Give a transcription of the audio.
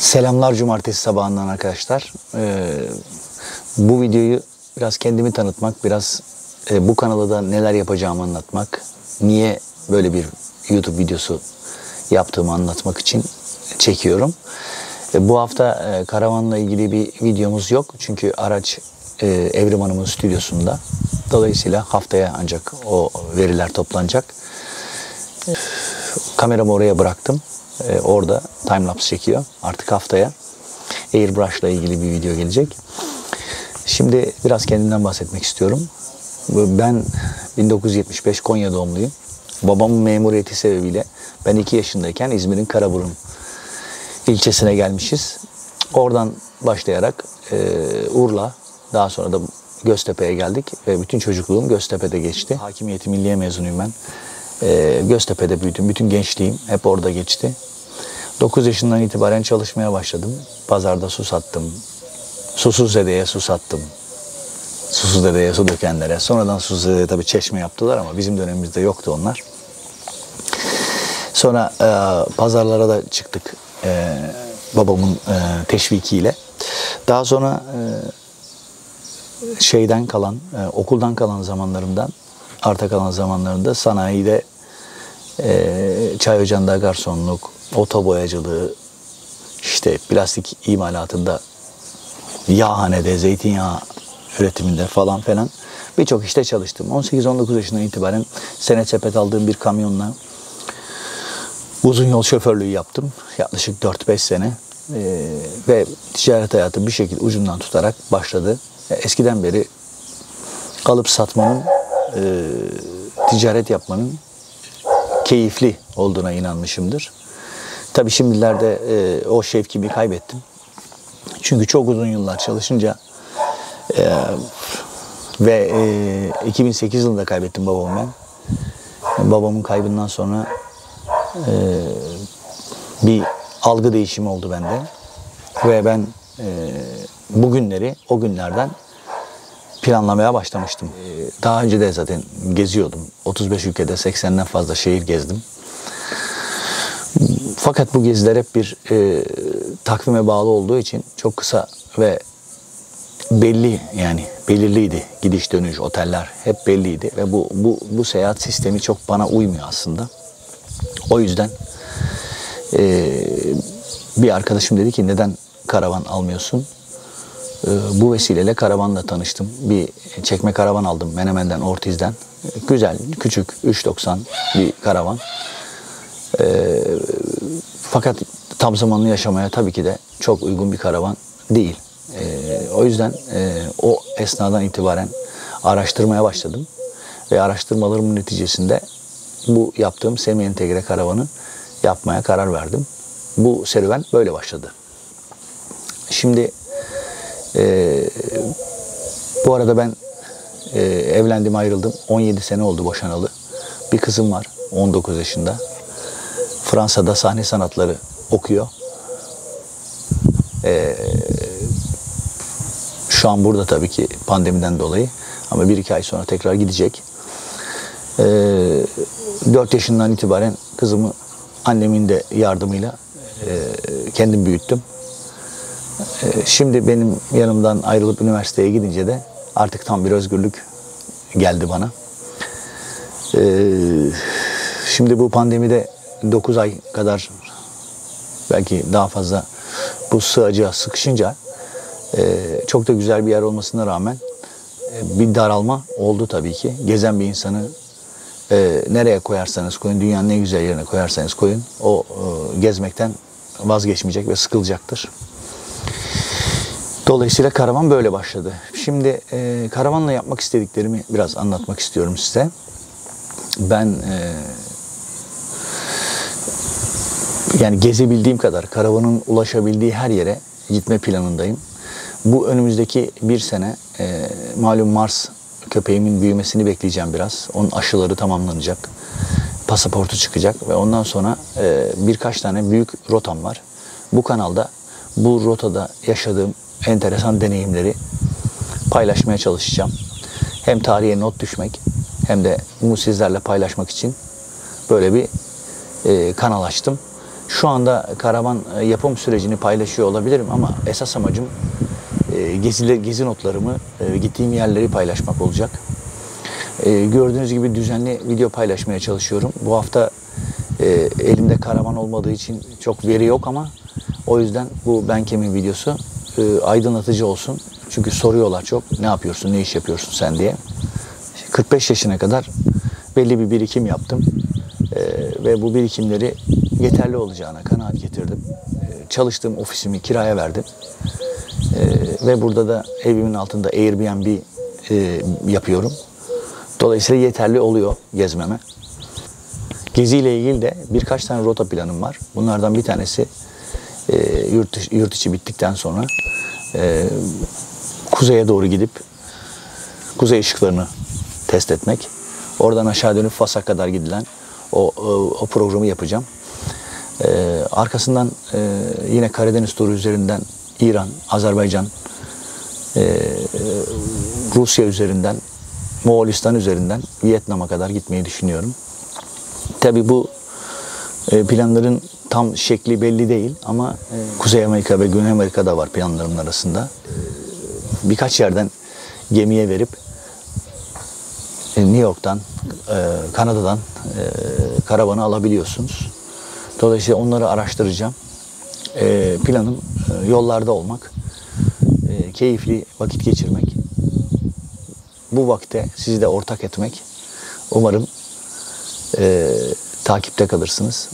Selamlar cumartesi sabahından arkadaşlar. Bu videoyu biraz kendimi tanıtmak, biraz bu kanalda da neler yapacağımı anlatmak, niye böyle bir YouTube videosu yaptığımı anlatmak için çekiyorum. Bu hafta karavanla ilgili bir videomuz yok. Çünkü araç Evrim Hanım'ın stüdyosunda. Dolayısıyla haftaya ancak o veriler toplanacak. Kameramı oraya bıraktım. Orada timelapse çekiyor. Artık haftaya airbrush'la ilgili bir video gelecek. Şimdi biraz kendimden bahsetmek istiyorum. Ben 1975 Konya doğumluyum. Babamın memuriyeti sebebiyle ben 2 yaşındayken İzmir'in Karaburun ilçesine gelmişiz. Oradan başlayarak Urla, daha sonra da Göztepe'ye geldik ve bütün çocukluğum Göztepe'de geçti. Hakimiyeti Milliye mezunuyum ben. Göztepe'de büyüdüm. Bütün gençliğim hep orada geçti. 9 yaşından itibaren çalışmaya başladım. Pazarda su sattım. Susuz dedeye su sattım. Susuz dedeye su dökenlere. Sonradan susuz dedeye tabii çeşme yaptılar ama bizim dönemimizde yoktu onlar. Sonra pazarlara da çıktık babamın teşvikiyle. Daha sonra okuldan kalan zamanlarımdan, arta kalan zamanlarında sanayide çay ocağında garsonluk, otoboyacılığı, işte plastik imalatında, yağhanede, zeytinyağı üretiminde falan filan birçok işte çalıştım. 18-19 yaşından itibaren senet sepet aldığım bir kamyonla uzun yol şoförlüğü yaptım. Yaklaşık 4-5 sene ve ticaret hayatı bir şekilde ucundan tutarak başladı. Eskiden beri alıp satmanın, ticaret yapmanın keyifli olduğuna inanmışımdır. Tabii şimdilerde o şevkimi kaybettim. Çünkü çok uzun yıllar çalışınca ve 2008 yılında kaybettim babamı ben. Babamın kaybından sonra bir algı değişimi oldu bende. Ve ben bu günleri o günlerden planlamaya başlamıştım. Daha önce de zaten geziyordum. 35 ülkede 80'den fazla şehir gezdim. Fakat bu geziler hep bir takvime bağlı olduğu için çok kısa ve belirliydi. Gidiş dönüş, oteller hep belliydi ve bu seyahat sistemi çok bana uymuyor aslında. O yüzden bir arkadaşım dedi ki neden karavan almıyorsun? Bu vesileyle karavanla tanıştım. Bir çekme karavan aldım Menemen'den, Ortiz'den. Güzel, küçük, 3.90 bir karavan. Fakat tam zamanlı yaşamaya tabii ki de çok uygun bir karavan değil. O yüzden o esnadan itibaren araştırmaya başladım. Ve araştırmalarımın neticesinde bu yaptığım semi entegre karavanı yapmaya karar verdim. Bu serüven böyle başladı. Şimdi bu arada ben evlendim, ayrıldım. 17 sene oldu boşanalı. Bir kızım var, 19 yaşında. Fransa'da sahne sanatları okuyor. Şu an burada tabii ki pandemiden dolayı. Ama 1-2 ay sonra tekrar gidecek. 4 yaşından itibaren kızımı annemin de yardımıyla kendim büyüttüm. Şimdi benim yanımdan ayrılıp üniversiteye gidince de artık tam bir özgürlük geldi bana. Şimdi bu pandemide 9 ay kadar, belki daha fazla bu sığacığa sıkışınca çok da güzel bir yer olmasına rağmen bir daralma oldu tabii ki. Gezen bir insanı nereye koyarsanız koyun, dünyanın en güzel yerine koyarsanız koyun, o gezmekten vazgeçmeyecek ve sıkılacaktır. Dolayısıyla karavan böyle başladı. Şimdi karavanla yapmak istediklerimi biraz anlatmak istiyorum size. Ben yani gezebildiğim kadar, karavanın ulaşabildiği her yere gitme planındayım. Bu önümüzdeki bir sene malum Mars köpeğimin büyümesini bekleyeceğim biraz. Onun aşıları tamamlanacak. Pasaportu çıkacak ve ondan sonra birkaç tane büyük rotam var. Bu kanalda bu rotada yaşadığım enteresan deneyimleri paylaşmaya çalışacağım. Hem tarihe not düşmek hem de bunu sizlerle paylaşmak için böyle bir kanal açtım. Şu anda karavan yapım sürecini paylaşıyor olabilirim ama esas amacım gezi notlarımı, gittiğim yerleri paylaşmak olacak. Gördüğünüz gibi düzenli video paylaşmaya çalışıyorum. Bu hafta elimde karavan olmadığı için çok veri yok ama o yüzden bu Ben Kim'in videosu aydınlatıcı olsun. Çünkü soruyorlar çok, ne yapıyorsun, ne iş yapıyorsun sen diye. 45 yaşına kadar belli bir birikim yaptım. Ve bu birikimleri yeterli olacağına kanaat getirdim. Çalıştığım ofisimi kiraya verdim. Ve burada da evimin altında Airbnb yapıyorum. Dolayısıyla yeterli oluyor gezmeme. Geziyle ilgili de birkaç tane rota planım var. Bunlardan bir tanesi yurt içi bittikten sonra kuzeye doğru gidip kuzey ışıklarını test etmek. Oradan aşağı dönüp Fas'a kadar gidilen o programı yapacağım. Arkasından yine Karadeniz turu üzerinden İran, Azerbaycan, Rusya üzerinden, Moğolistan üzerinden Vietnam'a kadar gitmeyi düşünüyorum. Tabii bu planların tam şekli belli değil ama Kuzey Amerika ve Güney Amerika'da var planlarımın arasında. Birkaç yerden gemiye verip New York'tan, Kanada'dan karavanı alabiliyorsunuz. Dolayısıyla onları araştıracağım. Planım yollarda olmak, keyifli vakit geçirmek, bu vakte sizi de ortak etmek. Umarım takipte kalırsınız.